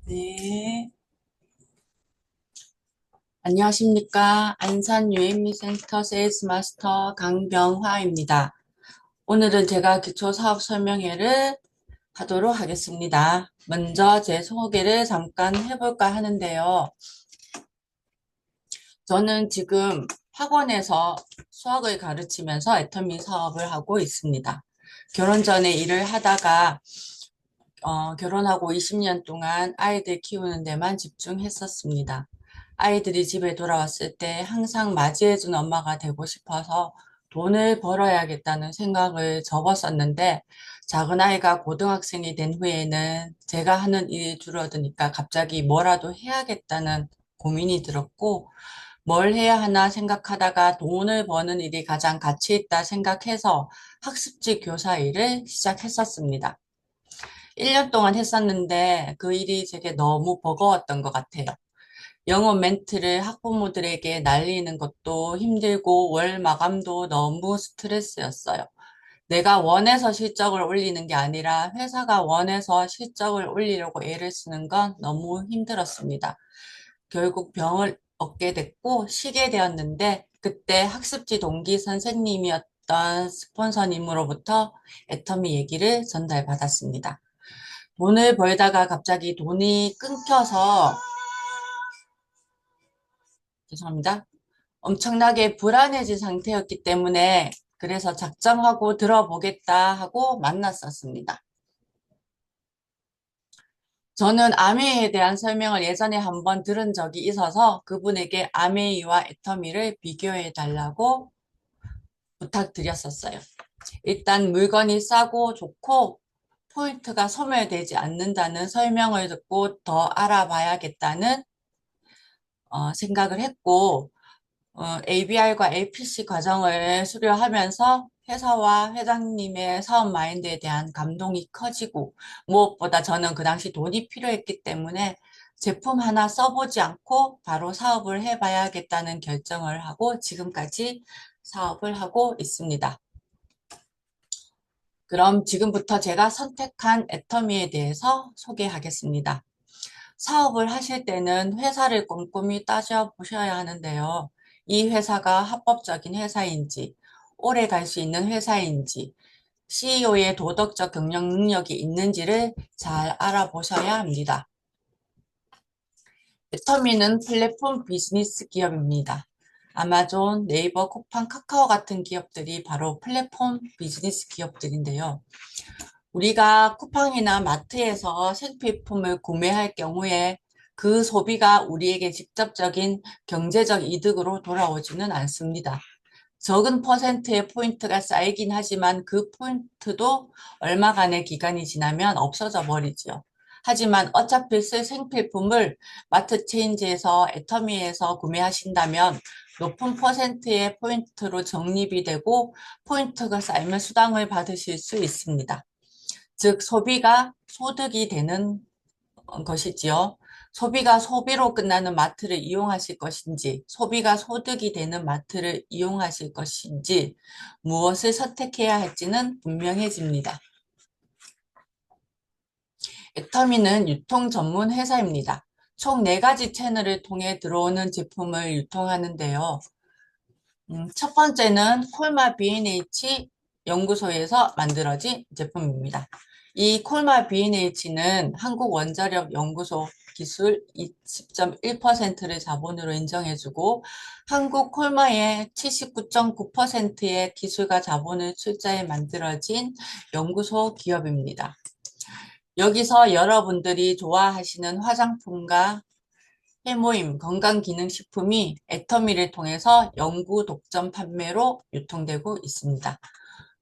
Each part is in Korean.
네. 안녕하십니까. 안산 유앤미센터 세일즈 마스터 강병화입니다. 오늘은 제가 기초 사업 설명회를 하도록 하겠습니다. 먼저 제 소개를 잠깐 해볼까 하는데요. 저는 지금 학원에서 수학을 가르치면서 애터미 사업을 하고 있습니다. 결혼 전에 일을 하다가 결혼하고 20년 동안 아이들 키우는 데만 집중했었습니다. 아이들이 집에 돌아왔을 때 항상 맞이해준 엄마가 되고 싶어서 돈을 벌어야겠다는 생각을 접었었는데 작은 아이가 고등학생이 된 후에는 제가 하는 일이 줄어드니까 갑자기 뭐라도 해야겠다는 고민이 들었고 뭘 해야 하나 생각하다가 돈을 버는 일이 가장 가치 있다 생각해서 학습지 교사 일을 시작했었습니다. 1년 동안 했었는데 그 일이 제게 너무 버거웠던 것 같아요. 영어 멘트를 학부모들에게 날리는 것도 힘들고 월 마감도 너무 스트레스였어요. 내가 원해서 실적을 올리는 게 아니라 회사가 원해서 실적을 올리려고 애를 쓰는 건 너무 힘들었습니다. 결국 병을 얻게 됐고 쉬게 되었는데 그때 학습지 동기 선생님이었던 스폰서님으로부터 애터미 얘기를 전달받았습니다. 돈을 벌다가 갑자기 돈이 끊겨서, 죄송합니다. 엄청나게 불안해진 상태였기 때문에 그래서 작정하고 들어보겠다 하고 만났었습니다. 저는 아메이에 대한 설명을 예전에 한번 들은 적이 있어서 그분에게 아메이와 애터미를 비교해 달라고 부탁드렸었어요. 일단 물건이 싸고 좋고 포인트가 소멸되지 않는다는 설명을 듣고 더 알아봐야겠다는 생각을 했고 ABR과 APC 과정을 수료하면서 회사와 회장님의 사업 마인드에 대한 감동이 커지고 무엇보다 저는 그 당시 돈이 필요했기 때문에 제품 하나 써보지 않고 바로 사업을 해봐야겠다는 결정을 하고 지금까지 사업을 하고 있습니다. 그럼 지금부터 제가 선택한 애터미에 대해서 소개하겠습니다. 사업을 하실 때는 회사를 꼼꼼히 따져보셔야 하는데요. 이 회사가 합법적인 회사인지, 오래 갈 수 있는 회사인지, CEO의 도덕적 경영 능력이 있는지를 잘 알아보셔야 합니다. 애터미는 플랫폼 비즈니스 기업입니다. 아마존, 네이버, 쿠팡, 카카오 같은 기업들이 바로 플랫폼 비즈니스 기업들인데요. 우리가 쿠팡이나 마트에서 생필품을 구매할 경우에 그 소비가 우리에게 직접적인 경제적 이득으로 돌아오지는 않습니다. 적은 퍼센트의 포인트가 쌓이긴 하지만 그 포인트도 얼마간의 기간이 지나면 없어져 버리죠. 하지만 어차피 쓸 생필품을 마트 체인지에서 애터미에서 구매하신다면 높은 퍼센트의 포인트로 적립이 되고 포인트가 쌓이면 수당을 받으실 수 있습니다. 즉, 소비가 소득이 되는 것이지요. 소비가 소비로 끝나는 마트를 이용하실 것인지, 소비가 소득이 되는 마트를 이용하실 것인지, 무엇을 선택해야 할지는 분명해집니다. 애터미는 유통 전문 회사입니다. 총 4가지 채널을 통해 들어오는 제품을 유통하는데요. 첫 번째는 콜마 B&H 연구소에서 만들어진 제품입니다. 이 콜마 B&H는 한국 원자력 연구소 기술 20.1%를 자본으로 인정해주고 한국 콜마의 79.9%의 기술과 자본을 출자해 만들어진 연구소 기업입니다. 여기서 여러분들이 좋아하시는 화장품과 해모임, 건강기능식품이 애터미를 통해서 영구 독점 판매로 유통되고 있습니다.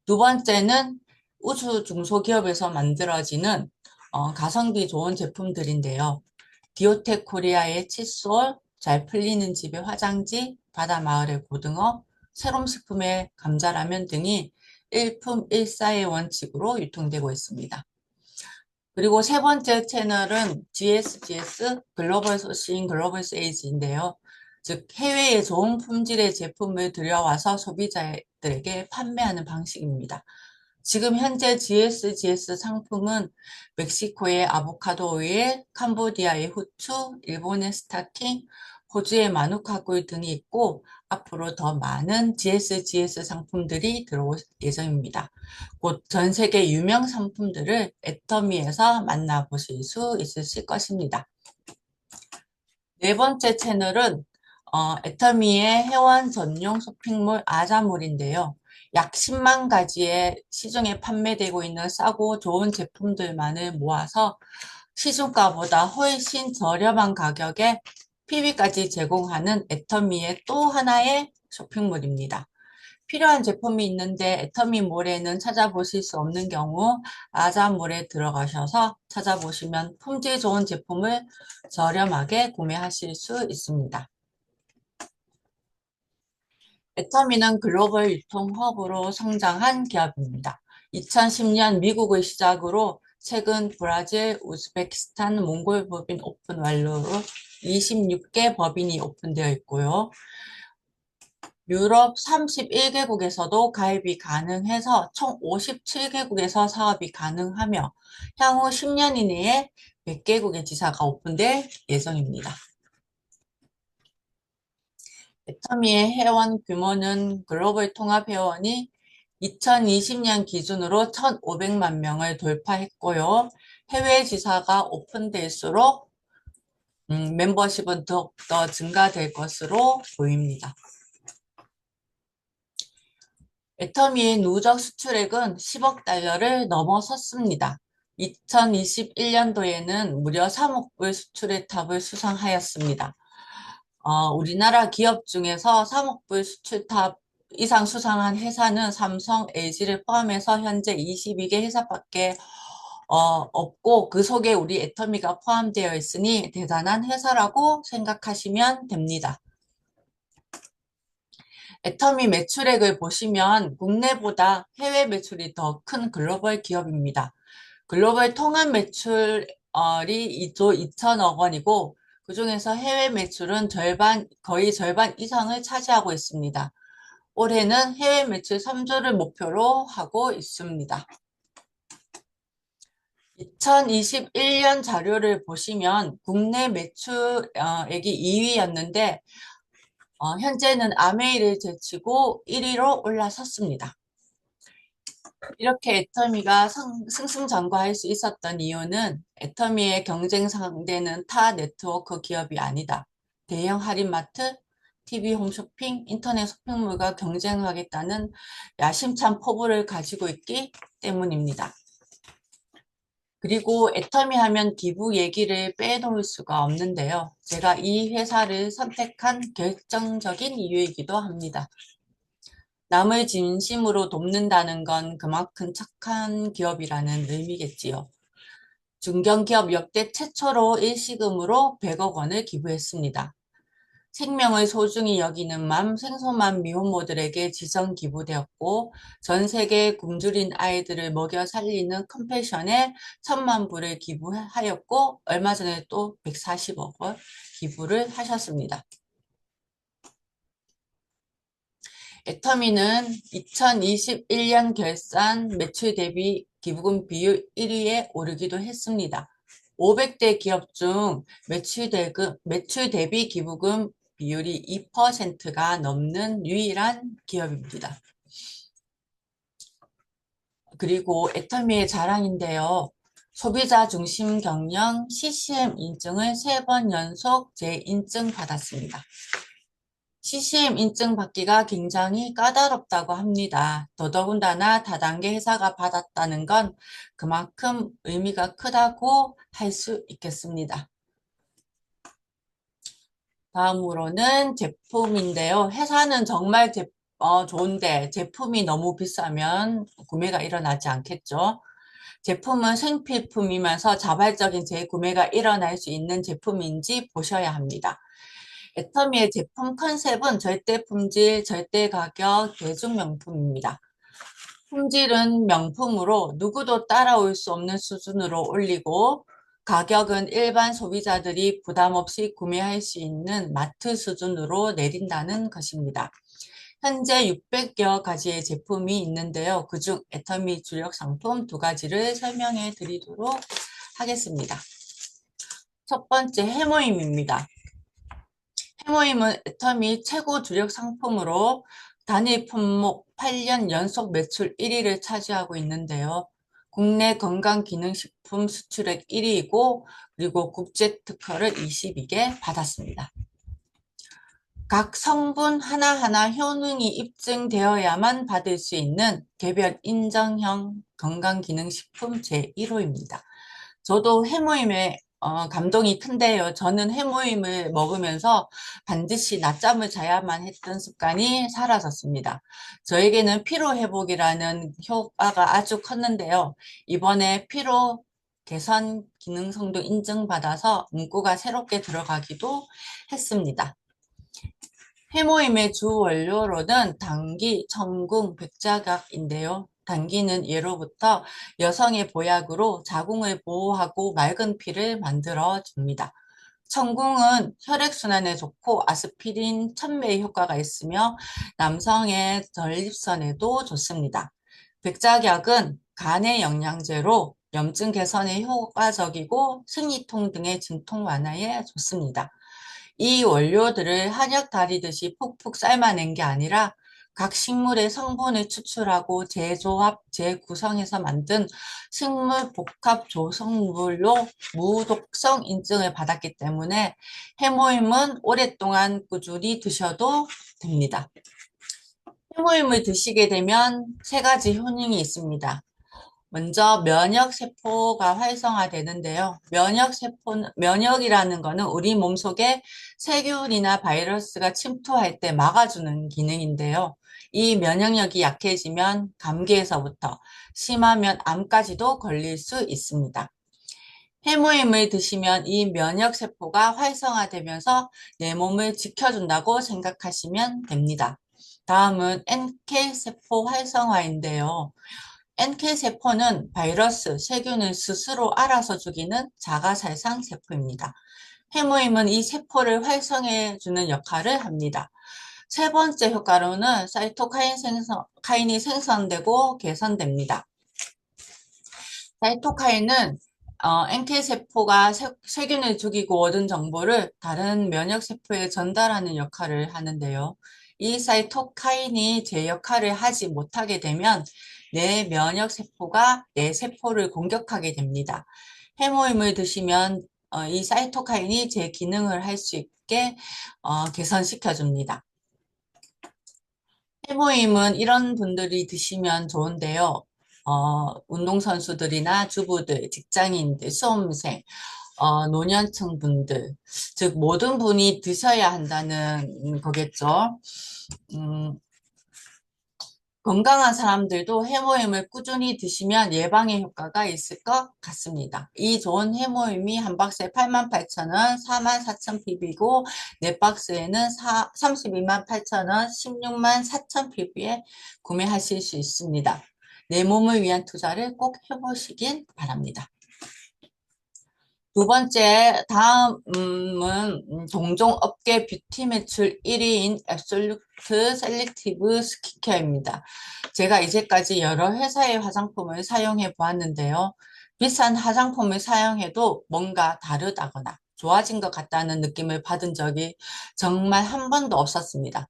두 번째는 우수 중소기업에서 만들어지는 가성비 좋은 제품들인데요. 디오텍 코리아의 칫솔, 잘 풀리는 집의 화장지, 바다마을의 고등어, 새롬식품의 감자라면 등이 일품 일사의 원칙으로 유통되고 있습니다. 그리고 세 번째 채널은 GSGS 글로벌 소싱 글로벌 세일즈인데요. 즉 해외에 좋은 품질의 제품을 들여와서 소비자들에게 판매하는 방식입니다. 지금 현재 GSGS 상품은 멕시코의 아보카도 오일, 캄보디아의 후추, 일본의 스타킹, 호주의 마누카꿀 등이 있고 앞으로 더 많은 GSGS 상품들이 들어올 예정입니다. 곧 전 세계 유명 상품들을 애터미에서 만나보실 수 있으실 것입니다. 네 번째 채널은 애터미의 회원 전용 쇼핑몰 아자몰인데요. 약 10만 가지의 시중에 판매되고 있는 싸고 좋은 제품들만을 모아서 시중가보다 훨씬 저렴한 가격에 PB까지 제공하는 애터미의 또 하나의 쇼핑몰입니다. 필요한 제품이 있는데 애터미몰에는 찾아보실 수 없는 경우 아자몰에 들어가셔서 찾아보시면 품질 좋은 제품을 저렴하게 구매하실 수 있습니다. 애터미는 글로벌 유통 허브로 성장한 기업입니다. 2010년 미국을 시작으로 최근 브라질, 우즈베키스탄, 몽골 법인 오픈 완료로 26개 법인이 오픈되어 있고요. 유럽 31개국에서도 가입이 가능해서 총 57개국에서 사업이 가능하며 향후 10년 이내에 100개국의 지사가 오픈될 예정입니다. 애터미의 회원 규모는 글로벌 통합 회원이 2020년 기준으로 1,500만 명을 돌파했고요. 해외 지사가 오픈될수록 멤버십은 더욱더 증가될 것으로 보입니다. 애터미의 누적 수출액은 10억 달러를 넘어섰습니다. 2021년도에는 무려 3억 불 수출의 탑을 수상하였습니다. 우리나라 기업 중에서 3억 불 수출탑 이상 수상한 회사는 삼성, LG를 포함해서 현재 22개 회사밖에 없고 그 속에 우리 애터미가 포함되어 있으니 대단한 회사라고 생각하시면 됩니다. 애터미 매출액을 보시면 국내보다 해외 매출이 더 큰 글로벌 기업입니다. 글로벌 통합 매출이 2조 2천억 원이고 그중에서 해외 매출은 거의 절반 이상을 차지하고 있습니다. 올해는 해외 매출 3조를 목표로 하고 있습니다. 2021년 자료를 보시면 국내 매출액이 2위였는데 현재는 아메이를 제치고 1위로 올라섰습니다. 이렇게 애터미가 승승장구할 수 있었던 이유는 애터미의 경쟁 상대는 타 네트워크 기업이 아니다. 대형 할인마트, TV 홈쇼핑, 인터넷 쇼핑몰과 경쟁하겠다는 야심찬 포부를 가지고 있기 때문입니다. 그리고 애터미 하면 기부 얘기를 빼놓을 수가 없는데요. 제가 이 회사를 선택한 결정적인 이유이기도 합니다. 남을 진심으로 돕는다는 건 그만큼 착한 기업이라는 의미겠지요. 중견기업 역대 최초로 일시금으로 100억 원을 기부했습니다. 생명을 소중히 여기는 맘 생소만 미혼모들에게 지정 기부되었고 전 세계 굶주린 아이들을 먹여 살리는 컴패션에 1,000만 불을 기부하였고 얼마 전에 또 140억 원 기부를 하셨습니다. 애터미는 2021년 결산 매출 대비 기부금 비율 1위에 오르기도 했습니다. 500대 기업 중 매출 대비 기부금 비율이 2%가 넘는 유일한 기업입니다. 그리고 애터미의 자랑인데요. 소비자 중심 경영 CCM 인증을 3번 연속 재인증 받았습니다. CCM 인증 받기가 굉장히 까다롭다고 합니다. 더더군다나 다단계 회사가 받았다는 건 그만큼 의미가 크다고 할 수 있겠습니다. 다음으로는 제품인데요. 회사는 정말 좋은데 제품이 너무 비싸면 구매가 일어나지 않겠죠. 제품은 생필품이면서 자발적인 재구매가 일어날 수 있는 제품인지 보셔야 합니다. 애터미의 제품 컨셉은 절대 품질, 절대 가격, 대중 명품입니다. 품질은 명품으로 누구도 따라올 수 없는 수준으로 올리고 가격은 일반 소비자들이 부담 없이 구매할 수 있는 마트 수준으로 내린다는 것입니다. 현재 600여 가지의 제품이 있는데요. 그중 애터미 주력 상품 두 가지를 설명해 드리도록 하겠습니다. 첫 번째 해모임입니다. 해모임은 애터미 최고 주력 상품으로 단일 품목 8년 연속 매출 1위를 차지하고 있는데요. 국내 건강기능식품 수출액 1위이고 그리고 국제 특허를 22개 받았습니다. 각 성분 하나하나 효능이 입증되어야만 받을 수 있는 개별 인정형 건강기능식품 제1호입니다. 저도 해모임에 감동이 큰데요. 저는 해모임을 먹으면서 반드시 낮잠을 자야만 했던 습관이 사라졌습니다. 저에게는 피로 회복이라는 효과가 아주 컸는데요. 이번에 피로 개선 기능성도 인증받아서 문구가 새롭게 들어가기도 했습니다. 해모임의 주 원료로는 당귀, 청궁, 백자각인데요. 당귀는 예로부터 여성의 보약으로 자궁을 보호하고 맑은 피를 만들어 줍니다. 청궁은 혈액순환에 좋고 아스피린 천배의 효과가 있으며 남성의 전립선에도 좋습니다. 백작약은 간의 영양제로 염증 개선에 효과적이고 생리통 등의 진통 완화에 좋습니다. 이 원료들을 한약 다리듯이 푹푹 삶아낸 게 아니라 각 식물의 성분을 추출하고 재조합, 재구성해서 만든 식물 복합 조성물로 무독성 인증을 받았기 때문에 해모임은 오랫동안 꾸준히 드셔도 됩니다. 해모임을 드시게 되면 세 가지 효능이 있습니다. 먼저 면역세포가 활성화되는데요. 면역이라는 거는 우리 몸속에 세균이나 바이러스가 침투할 때 막아주는 기능인데요. 이 면역력이 약해지면 감기에서부터 심하면 암까지도 걸릴 수 있습니다. 해모임을 드시면 이 면역세포가 활성화되면서 내 몸을 지켜준다고 생각하시면 됩니다. 다음은 NK세포 활성화인데요. NK세포는 바이러스, 세균을 스스로 알아서 죽이는 자가살상 세포입니다. 해모임은 이 세포를 활성해주는 역할을 합니다. 세 번째 효과로는 사이토카인이 생성되고 개선됩니다. 사이토카인은 NK세포가 세균을 죽이고 얻은 정보를 다른 면역세포에 전달하는 역할을 하는데요. 이 사이토카인이 제 역할을 하지 못하게 되면 내 면역세포가 내 세포를 공격하게 됩니다. 해모임을 드시면 이 사이토카인이 제 기능을 할 수 있게 개선시켜줍니다. 해모임은 이런 분들이 드시면 좋은데요. 운동선수들이나 주부들, 직장인들, 수험생, 노년층 분들, 즉 모든 분이 드셔야 한다는 거겠죠. 건강한 사람들도 해모임을 꾸준히 드시면 예방의 효과가 있을 것 같습니다. 이 좋은 해모임이 한 박스에 88,000원, 44,000ppb고 네 박스에는 328,000원, 164,000ppb에 구매하실 수 있습니다. 내 몸을 위한 투자를 꼭 해보시길 바랍니다. 두 번째, 다음은 동종 업계 뷰티 매출 1위인 앱솔루트 셀렉티브 스킨케어입니다. 제가 이제까지 여러 회사의 화장품을 사용해 보았는데요. 비싼 화장품을 사용해도 뭔가 다르다거나 좋아진 것 같다는 느낌을 받은 적이 정말 한 번도 없었습니다.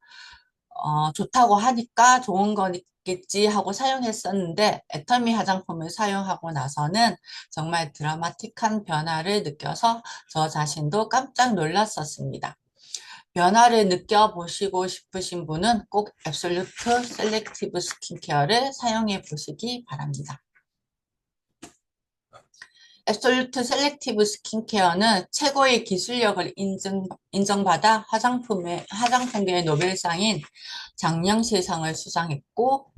좋다고 하니까 좋은 거겠지 하고 사용했었는데 애터미 화장품을 사용하고 나서는 정말 드라마틱한 변화를 느껴서 저 자신도 깜짝 놀랐었습니다. 변화를 느껴보시고 싶으신 분은 꼭 앱솔루트 셀렉티브 스킨케어를 사용해 보시기 바랍니다. 앱솔루트 셀렉티브 스킨케어는 최고의 기술력을 인정받아 화장품계의 노벨상인 장영실상을 수상했고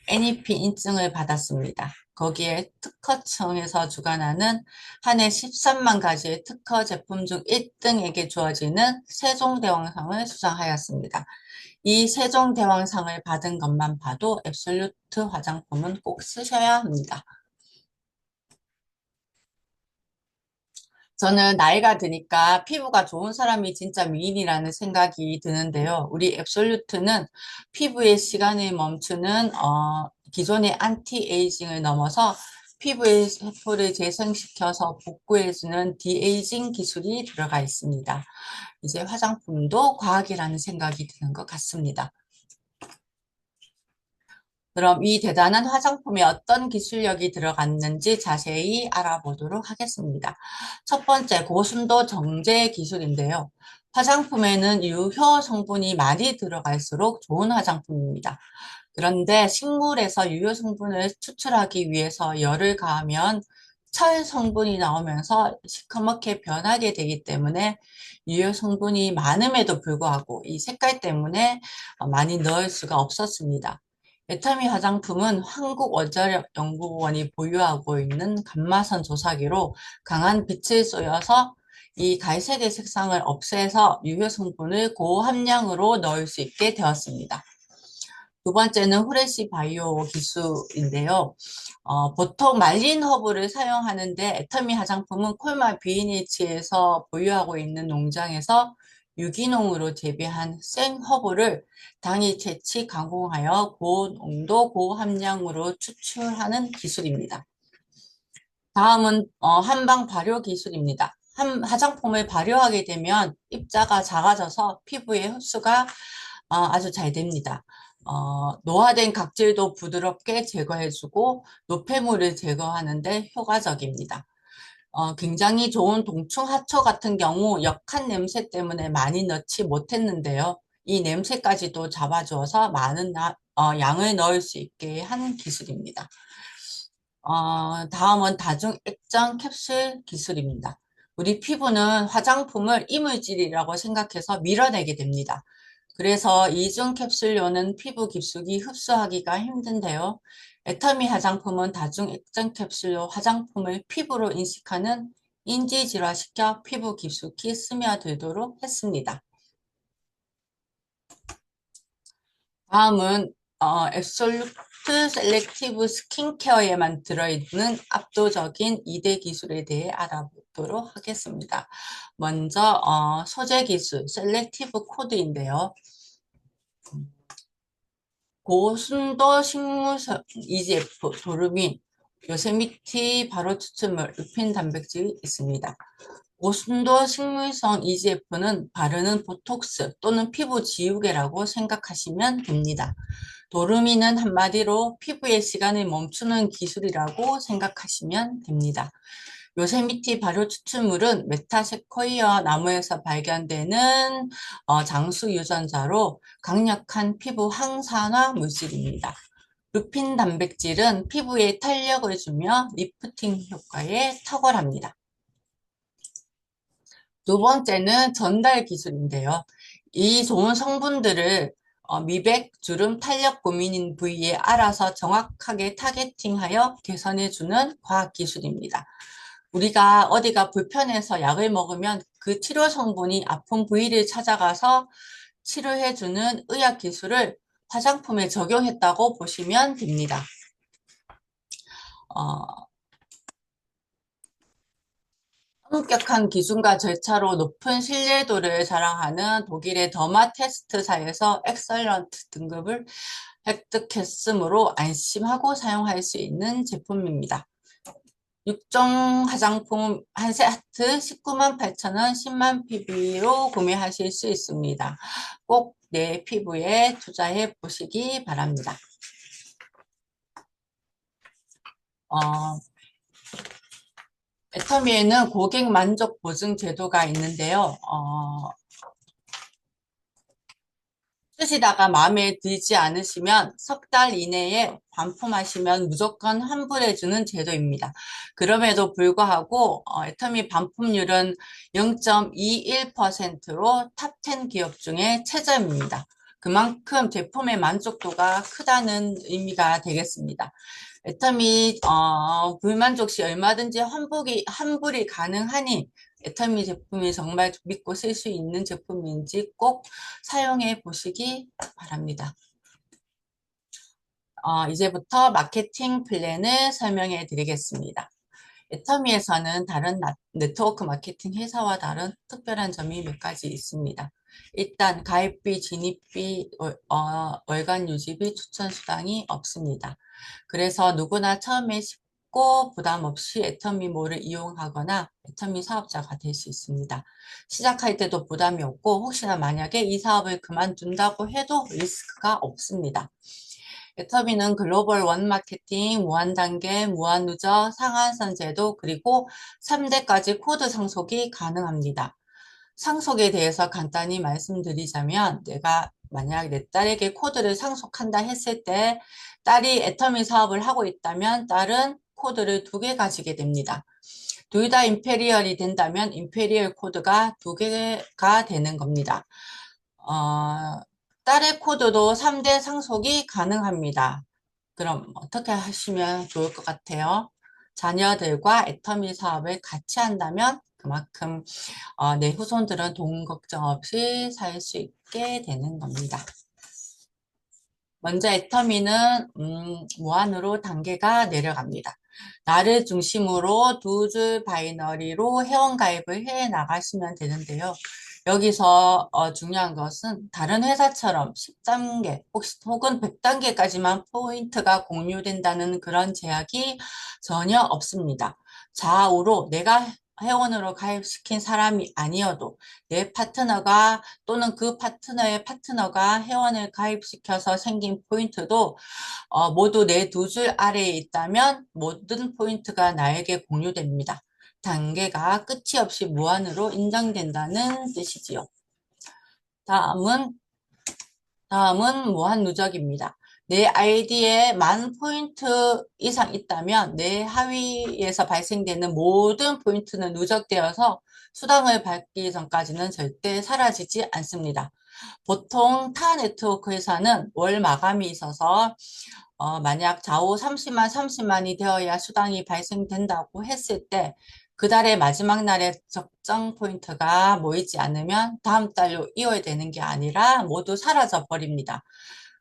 NEP 인증을 받았습니다. 거기에 특허청에서 주관하는 한 해 13만 가지의 특허 제품 중 1등에게 주어지는 세종대왕상을 수상하였습니다. 이 세종대왕상을 받은 것만 봐도 앱솔루트 화장품은 꼭 쓰셔야 합니다. 저는 나이가 드니까 피부가 좋은 사람이 진짜 미인이라는 생각이 드는데요. 우리 앱솔루트는 피부의 시간을 멈추는 기존의 안티에이징을 넘어서 피부의 세포를 재생시켜서 복구해주는 디에이징 기술이 들어가 있습니다. 이제 화장품도 과학이라는 생각이 드는 것 같습니다. 그럼 이 대단한 화장품에 어떤 기술력이 들어갔는지 자세히 알아보도록 하겠습니다. 첫 번째, 고순도 정제 기술인데요. 화장품에는 유효 성분이 많이 들어갈수록 좋은 화장품입니다. 그런데 식물에서 유효 성분을 추출하기 위해서 열을 가하면 철 성분이 나오면서 시커멓게 변하게 되기 때문에 유효 성분이 많음에도 불구하고 이 색깔 때문에 많이 넣을 수가 없었습니다. 애터미 화장품은 한국원자력연구원이 보유하고 있는 감마선 조사기로 강한 빛을 쏘여서 이 갈색의 색상을 없애서 유효 성분을 고함량으로 넣을 수 있게 되었습니다. 두 번째는 후레쉬 바이오 기술인데요. 보통 말린 허브를 사용하는데 애터미 화장품은 콜마 B&H에서 보유하고 있는 농장에서 유기농으로 재배한 생허브를 당일 채취 가공하여 고농도 고함량으로 추출하는 기술입니다. 다음은 한방 발효 기술입니다. 화장품을 발효하게 되면 입자가 작아져서 피부의 흡수가 아주 잘 됩니다. 노화된 각질도 부드럽게 제거해주고 노폐물을 제거하는데 효과적입니다. 굉장히 좋은 동충하초 같은 경우 역한 냄새 때문에 많이 넣지 못했는데요. 이 냄새까지도 잡아주어서 많은 양을 넣을 수 있게 한 기술입니다. 다음은 다중 액정 캡슐 기술입니다. 우리 피부는 화장품을 이물질이라고 생각해서 밀어내게 됩니다. 그래서 이중 캡슐료는 피부 깊숙이 흡수하기가 힘든데요. 애터미 화장품은 다중 액정 캡슐로 화장품을 피부로 인식하는 인지질화시켜 피부 깊숙이 스며들도록 했습니다. 다음은 앱솔루트 셀렉티브 스킨케어에만 들어있는 압도적인 2대 기술에 대해 알아보도록 하겠습니다. 먼저 소재 기술 셀렉티브 코드인데요. 고순도 식물성 EGF, 도르민, 요세미티 바로 추출물, 루핀 단백질이 있습니다. 고순도 식물성 EGF는 바르는 보톡스 또는 피부 지우개라고 생각하시면 됩니다. 도르민은 한마디로 피부의 시간을 멈추는 기술이라고 생각하시면 됩니다. 요세미티 발효 추출물은 메타세코이아 나무에서 발견되는 장수 유전자로 강력한 피부 항산화 물질입니다. 루핀 단백질은 피부에 탄력을 주며 리프팅 효과에 탁월합니다. 두 번째는 전달 기술인데요. 이 좋은 성분들을 미백, 주름, 탄력 고민인 부위에 알아서 정확하게 타겟팅하여 개선해주는 과학기술입니다. 우리가 어디가 불편해서 약을 먹으면 그 치료 성분이 아픈 부위를 찾아가서 치료해주는 의학 기술을 화장품에 적용했다고 보시면 됩니다. 엄격한 기준과 절차로 높은 신뢰도를 자랑하는 독일의 더마 테스트사에서 엑설런트 등급을 획득했으므로 안심하고 사용할 수 있는 제품입니다. 6종 화장품 한 세트 19만 8천원 10만 PB로 구매하실 수 있습니다. 꼭 내 피부에 투자해 보시기 바랍니다. 애터미에는 고객 만족 보증 제도가 있는데요. 쓰시다가 마음에 들지 않으시면 석 달 이내에 반품하시면 무조건 환불해주는 제도입니다. 그럼에도 불구하고 애터미 반품률은 0.21%로 탑 10 기업 중에 최저입니다. 그만큼 제품의 만족도가 크다는 의미가 되겠습니다. 애터미 불만족 시 얼마든지 환불이 가능하니 애터미 제품이 정말 믿고 쓸 수 있는 제품인지 꼭 사용해 보시기 바랍니다. 이제부터 마케팅 플랜을 설명해 드리겠습니다. 애터미에서는 다른 네트워크 마케팅 회사와 다른 특별한 점이 몇 가지 있습니다. 일단 가입비, 진입비, 월간 유지비, 추천 수당이 없습니다. 그래서 누구나 처음에 쉽고 부담 없이 애터미몰을 이용하거나 애터미 사업자가 될 수 있습니다. 시작할 때도 부담이 없고 혹시나 만약에 이 사업을 그만둔다고 해도 리스크가 없습니다. 애터미는 글로벌 원 마케팅, 무한 단계, 무한 누적, 상한선 제도, 그리고 3대까지 코드 상속이 가능합니다. 상속에 대해서 간단히 말씀드리자면 내가 만약 내 딸에게 코드를 상속한다 했을 때 딸이 애터미 사업을 하고 있다면 딸은 코드를 2개 가지게 됩니다. 둘 다 임페리얼이 된다면 임페리얼 코드가 2개가 되는 겁니다. 딸의 코드도 3대 상속이 가능합니다. 그럼 어떻게 하시면 좋을 것 같아요? 자녀들과 애터미 사업을 같이 한다면 그만큼 내 후손들은 돈 걱정 없이 살 수 있게 되는 겁니다. 먼저 애터미는 무한으로 단계가 내려갑니다. 나를 중심으로 2줄 바이너리로 회원가입을 해 나가시면 되는데요. 여기서 중요한 것은 다른 회사처럼 10단계 혹은 100단계까지만 포인트가 공유된다는 그런 제약이 전혀 없습니다. 좌우로 내가 회원으로 가입시킨 사람이 아니어도 내 파트너가 또는 그 파트너의 파트너가 회원을 가입시켜서 생긴 포인트도 모두 내 2줄 아래에 있다면 모든 포인트가 나에게 공유됩니다. 단계가 끝이 없이 무한으로 인정된다는 뜻이지요. 다음은 무한 누적입니다. 내 아이디에 10,000포인트 이상 있다면 내 하위에서 발생되는 모든 포인트는 누적되어서 수당을 받기 전까지는 절대 사라지지 않습니다. 보통 타 네트워크 회사는 월 마감이 있어서 만약 좌우 30만이 되어야 수당이 발생된다고 했을 때 그 달의 마지막 날에 적정 포인트가 모이지 않으면 다음 달로 이어야 되는 게 아니라 모두 사라져 버립니다.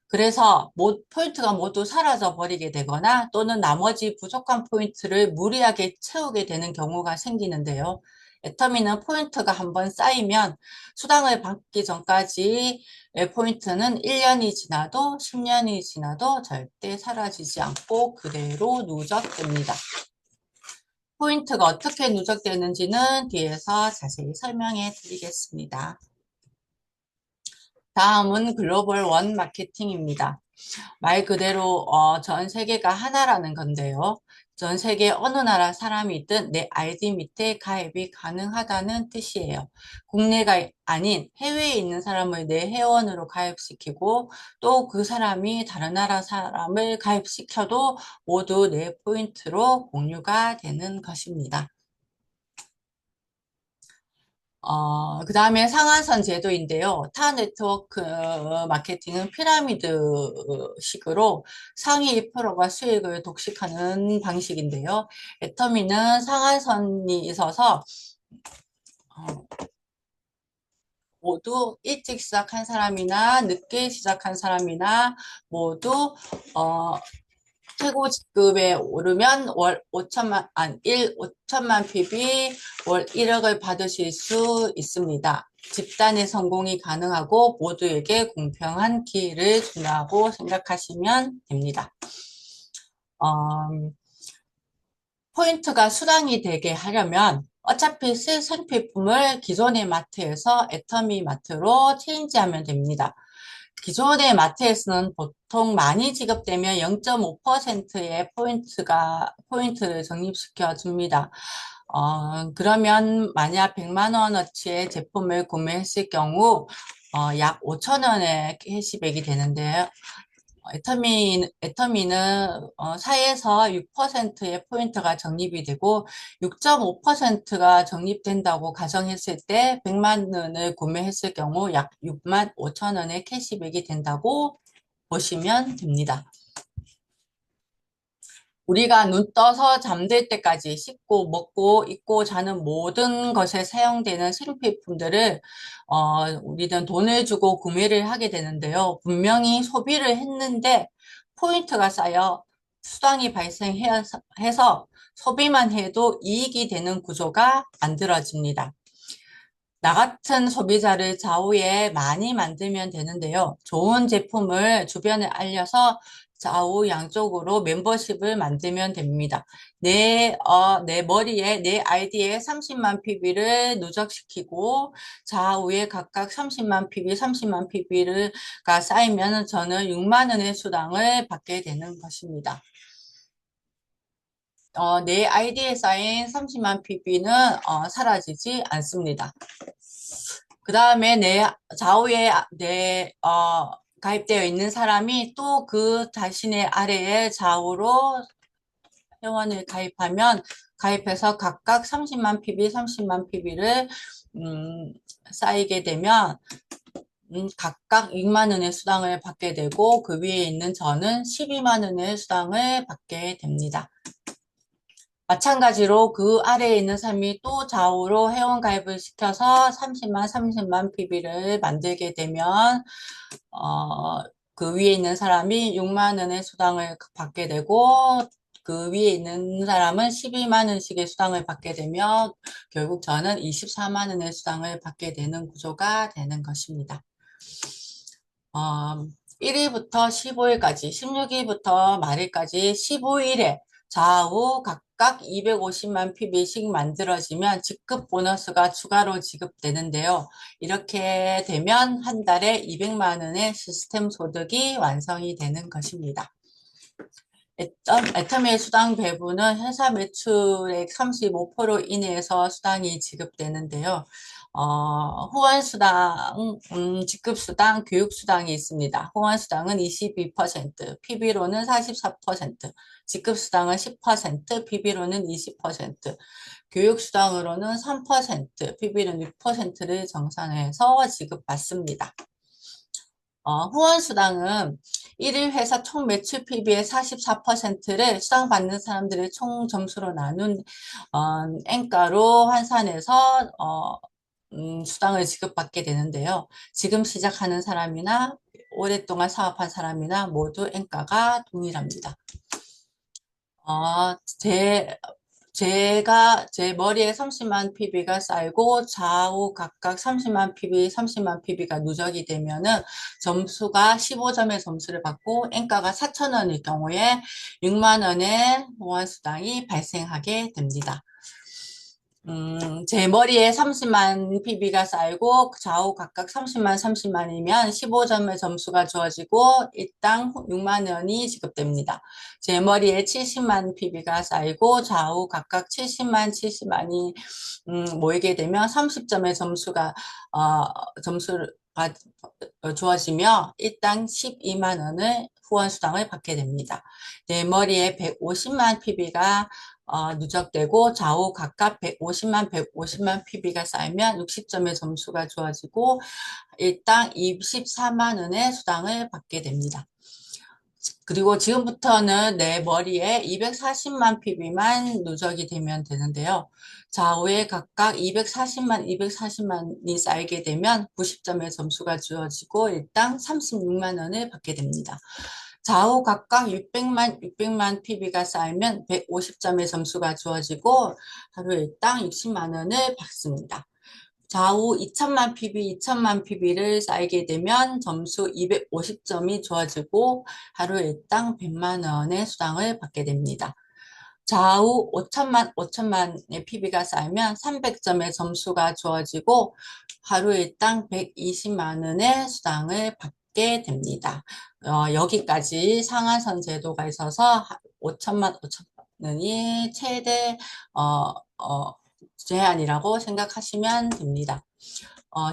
그래서 포인트가 모두 사라져 버리게 되거나 또는 나머지 부족한 포인트를 무리하게 채우게 되는 경우가 생기는데요. 애터미는 포인트가 한번 쌓이면 수당을 받기 전까지 포인트는 1년이 지나도 10년이 지나도 절대 사라지지 않고 그대로 누적됩니다. 포인트가 어떻게 누적되는지는 뒤에서 자세히 설명해 드리겠습니다. 다음은 글로벌 원 마케팅입니다. 말 그대로 전 세계가 하나라는 건데요. 전 세계 어느 나라 사람이든 내 아이디 밑에 가입이 가능하다는 뜻이에요. 국내가 아닌 해외에 있는 사람을 내 회원으로 가입시키고 또 그 사람이 다른 나라 사람을 가입시켜도 모두 내 포인트로 공유가 되는 것입니다. 그 다음에 상한선 제도인데요. 타 네트워크 마케팅은 피라미드 식으로 상위 1%가 수익을 독식하는 방식인데요. 애터미는 상한선이 있어서 모두 일찍 시작한 사람이나 늦게 시작한 사람이나 모두 최고 직급에 오르면 월 5천만 PB 월 1억을 받으실 수 있습니다. 집단의 성공이 가능하고 모두에게 공평한 기회를 준다고 생각하시면 됩니다. 포인트가 수당이 되게 하려면 어차피 쓸 생필품을 기존의 마트에서 애터미 마트로 체인지하면 됩니다. 기존의 마트에서는 보통 많이 지급되면 0.5%의 포인트를 적립시켜 줍니다. 그러면 만약 100만 원어치의 제품을 구매했을 경우 약 5천 원의 캐시백이 되는데요. 애터미는 4에서 6%의 포인트가 적립이 되고 6.5%가 적립된다고 가정했을 때 100만 원을 구매했을 경우 약 6만 5천 원의 캐시백이 된다고 보시면 됩니다. 우리가 눈 떠서 잠들 때까지 씻고 먹고 입고 자는 모든 것에 사용되는 생필품들을 우리는 돈을 주고 구매를 하게 되는데요. 분명히 소비를 했는데 포인트가 쌓여 수당이 발생해서 소비만 해도 이익이 되는 구조가 만들어집니다. 나 같은 소비자를 좌우에 많이 만들면 되는데요. 좋은 제품을 주변에 알려서 좌우 양쪽으로 멤버십을 만들면 됩니다. 내 머리에, 내 아이디에 30만 PB를 누적시키고 좌우에 각각 30만 PB, 30만 PB가 쌓이면 저는 6만 원의 수당을 받게 되는 것입니다. 내 아이디에 쌓인 30만 PB는 사라지지 않습니다. 그 다음에 내 좌우에 가입되어 있는 사람이 또 그 자신의 아래에 좌우로 회원을 가입해서 각각 30만 PB, 30만 PB를 쌓이게 되면 각각 6만 원의 수당을 받게 되고 그 위에 있는 저는 12만 원의 수당을 받게 됩니다. 마찬가지로 그 아래에 있는 사람이 또 좌우로 회원가입을 시켜서 30만 PB를 만들게 되면 그 위에 있는 사람이 6만 원의 수당을 받게 되고 그 위에 있는 사람은 12만 원씩의 수당을 받게 되며 결국 저는 24만 원의 수당을 받게 되는 구조가 되는 것입니다. 1일부터 15일까지, 16일부터 말일까지 15일에 좌우 각각 250만 PB씩 만들어지면 직급 보너스가 추가로 지급되는데요. 이렇게 되면 한 달에 200만 원의 시스템 소득이 완성이 되는 것입니다. 애터미의 수당 배분은 회사 매출액 35% 이내에서 수당이 지급되는데요. 후원수당, 직급수당, 교육수당이 있습니다. 후원수당은 22%, PB로는 44%, 직급수당은 10%, PB로는 20%, 교육수당으로는 3%, PB는 6%를 정산해서 지급받습니다. 후원수당은 1일 회사 총 매출 PB의 44%를 수당받는 사람들의 총 점수로 나눈 N가로 환산해서 수당을 지급받게 되는데요. 지금 시작하는 사람이나 오랫동안 사업한 사람이나 모두 N가가 동일합니다. 제가 제 머리에 30만 PB가 쌓이고 좌우 각각 30만 PB, 30만 PB가 누적이 되면은 점수가 15점의 점수를 받고 N가가 4,000원일 경우에 6만 원의 보안수당이 발생하게 됩니다. 제 머리에 30만 PB가 쌓이고 좌우 각각 30만이면 15점의 점수가 주어지고 일당 6만 원이 지급됩니다. 제 머리에 70만 PB가 쌓이고 좌우 각각 70만이 모이게 되면 30점의 점수가 주어지며 일당 12만 원을 후원수당을 받게 됩니다. 내 머리에 150만 PB가 누적되고 좌우 각각 150만 PB가 쌓이면 60점의 점수가 주어지고 일당 24만 원의 수당을 받게 됩니다. 그리고 지금부터는 내 머리에 240만 PB만 누적이 되면 되는데요. 좌우에 각각 240만이 쌓이게 되면 90점의 점수가 주어지고 일당 36만 원을 받게 됩니다. 좌우 각각 600만 PB가 쌓이면 150점의 점수가 주어지고 하루 일당 60만 원을 받습니다. 좌우 2천만 PB를 쌓이게 되면 점수 250점이 주어지고 하루 일당 100만 원의 수당을 받게 됩니다. 좌우 5천만의 PB가 쌓이면 300점의 점수가 주어지고 하루 일당 120만 원의 수당을 받게 됩니다. 여기까지 상한선 제도가 있어서 5천만 원이 최대 제한이라고 생각하시면 됩니다.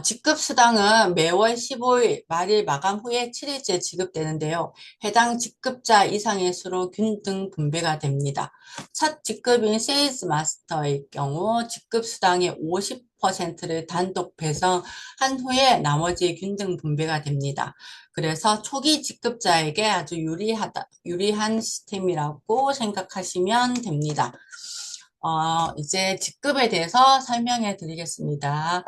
직급수당은 매월 15일 말일 마감 후에 7일째 지급되는데요. 해당 직급자 이상의 수로 균등 분배가 됩니다. 첫 직급인 세일즈 마스터의 경우 직급수당의 50%를 단독 배성한 후에 나머지 균등 분배가 됩니다. 그래서 초기 직급자에게 아주 유리한 시스템이라고 생각하시면 됩니다. 이제 직급에 대해서 설명해 드리겠습니다.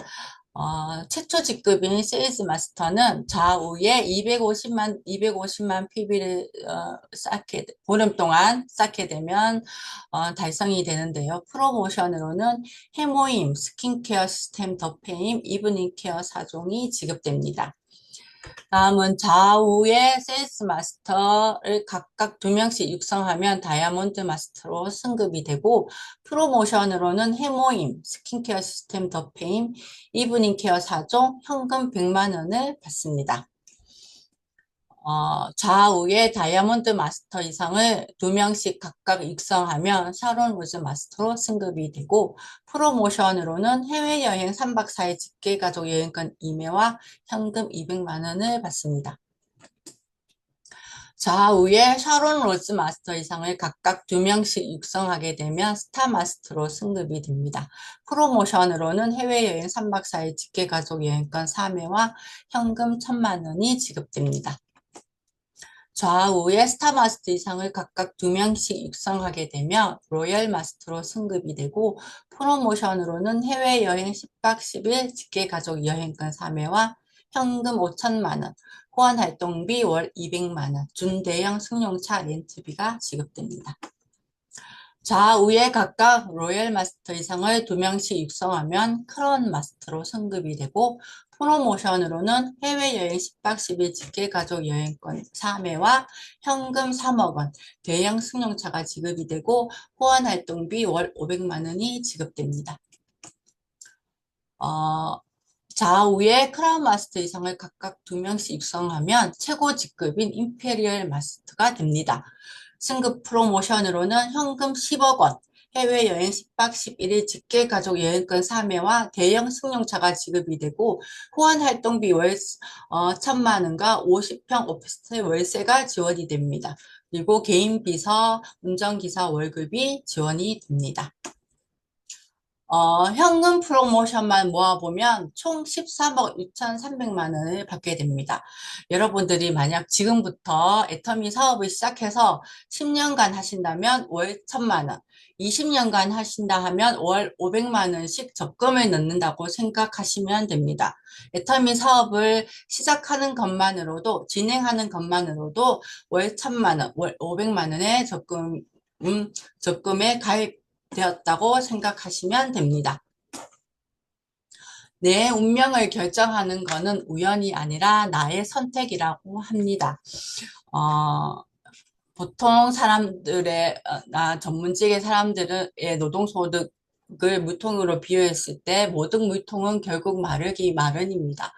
최초 직급인 세일즈 마스터는 좌우에 250만 PB를 보름 동안 쌓게 되면 달성이 되는데요. 프로모션으로는 해모임, 스킨케어 시스템 더페임, 이브닝 케어 4종이 지급됩니다. 다음은 좌우의 세일스 마스터를 각각 2명씩 육성하면 다이아몬드 마스터로 승급이 되고, 프로모션으로는 해모임, 스킨케어 시스템 더페임, 이브닝 케어 4종, 현금 100만 원을 받습니다. 좌우의 다이아몬드 마스터 이상을 2명씩 각각 육성하면 샤론 로즈 마스터로 승급이 되고, 프로모션으로는 해외여행 3박 4일 직계가족 여행권 2매와 현금 200만 원을 받습니다. 좌우에 샤론 로즈 마스터 이상을 각각 2명씩 육성하게 되면 스타 마스터로 승급이 됩니다. 프로모션으로는 해외여행 3박 4일 직계가족 여행권 3회와 현금 1,000만 원이 지급됩니다. 좌우에 스타 마스터 이상을 각각 2명씩 육성하게 되면 로열 마스터로 승급이 되고, 프로모션으로는 해외여행 10박 10일 직계가족 여행권 3회와 현금 5,000만 원, 호환활동비 월 200만 원, 준대형 승용차 렌트비가 지급됩니다. 좌우에 각각 로열 마스터 이상을 2명씩 육성하면 크라운 마스터로 승급이 되고, 프로모션으로는 해외여행 10박 10일 직계가족 여행권 3회와 현금 3억 원, 대형 승용차가 지급이 되고, 호환활동비 월 500만 원이 지급됩니다. 좌우에 크라운 마스터 이상을 각각 2명씩 육성하면 최고 직급인 임페리얼 마스터가 됩니다. 승급 프로모션으로는 현금 10억 원, 해외여행 10박 11일 직계가족 여행권 3회와 대형 승용차가 지급이 되고, 호환활동비 월 1,000만 원과 50평 오피스텔 월세가 지원이 됩니다. 그리고 개인 비서, 운전기사 월급이 지원이 됩니다. 현금 프로모션만 모아보면 총 13억 6,300만 원을 받게 됩니다. 여러분들이 만약 지금부터 애터미 사업을 시작해서 10년간 하신다면 월 1,000만 원, 20년간 하신다 하면 월 500만 원씩 적금을 넣는다고 생각하시면 됩니다. 애터미 사업을 시작하는 것만으로도, 진행하는 것만으로도 월 1,000만 원, 월 500만 원의 적금에 되었다고 생각하시면 됩니다. 내 운명을 결정하는 것은 우연이 아니라 나의 선택이라고 합니다. 보통 사람들의, 전문직의 사람들의 노동소득을 물통으로 비유했을 때 모든 물통은 결국 마르기 마련입니다.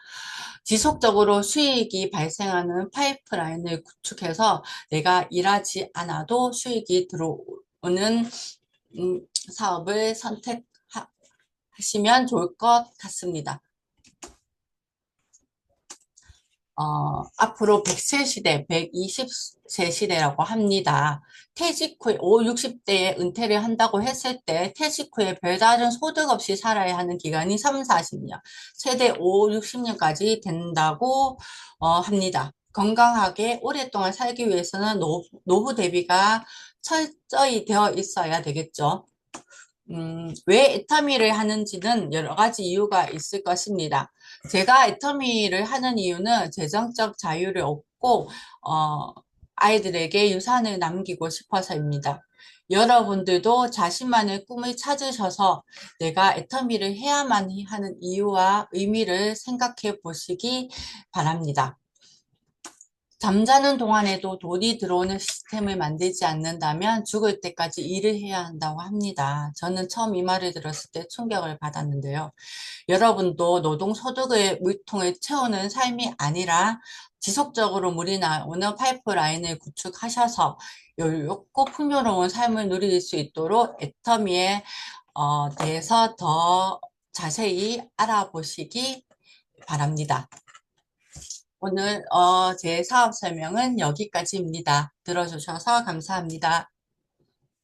지속적으로 수익이 발생하는 파이프라인을 구축해서 내가 일하지 않아도 수익이 들어오는 사업을 선택하시면 좋을 것 같습니다. 앞으로 100세 시대, 120세 시대라고 합니다. 퇴직 후에 60대에 은퇴를 한다고 했을 때 퇴직 후에 별다른 소득 없이 살아야 하는 기간이 3, 40년, 최대 5, 60년까지 된다고 합니다. 건강하게 오랫동안 살기 위해서는 노후 대비가 철저히 되어 있어야 되겠죠. 왜 애터미를 하는지는 여러 가지 이유가 있을 것입니다. 제가 애터미를 하는 이유는 재정적 자유를 얻고, 아이들에게 유산을 남기고 싶어서입니다. 여러분들도 자신만의 꿈을 찾으셔서 내가 애터미를 해야만 하는 이유와 의미를 생각해 보시기 바랍니다. 잠자는 동안에도 돈이 들어오는 시스템을 만들지 않는다면 죽을 때까지 일을 해야 한다고 합니다. 저는 처음 이 말을 들었을 때 충격을 받았는데요. 여러분도 노동소득의 물통을 채우는 삶이 아니라 지속적으로 물이 나오는 파이프라인을 구축하셔서 여유롭고 풍요로운 삶을 누릴 수 있도록 애터미에 대해서 더 자세히 알아보시기 바랍니다. 오늘 제 사업 설명은 여기까지입니다. 들어주셔서 감사합니다.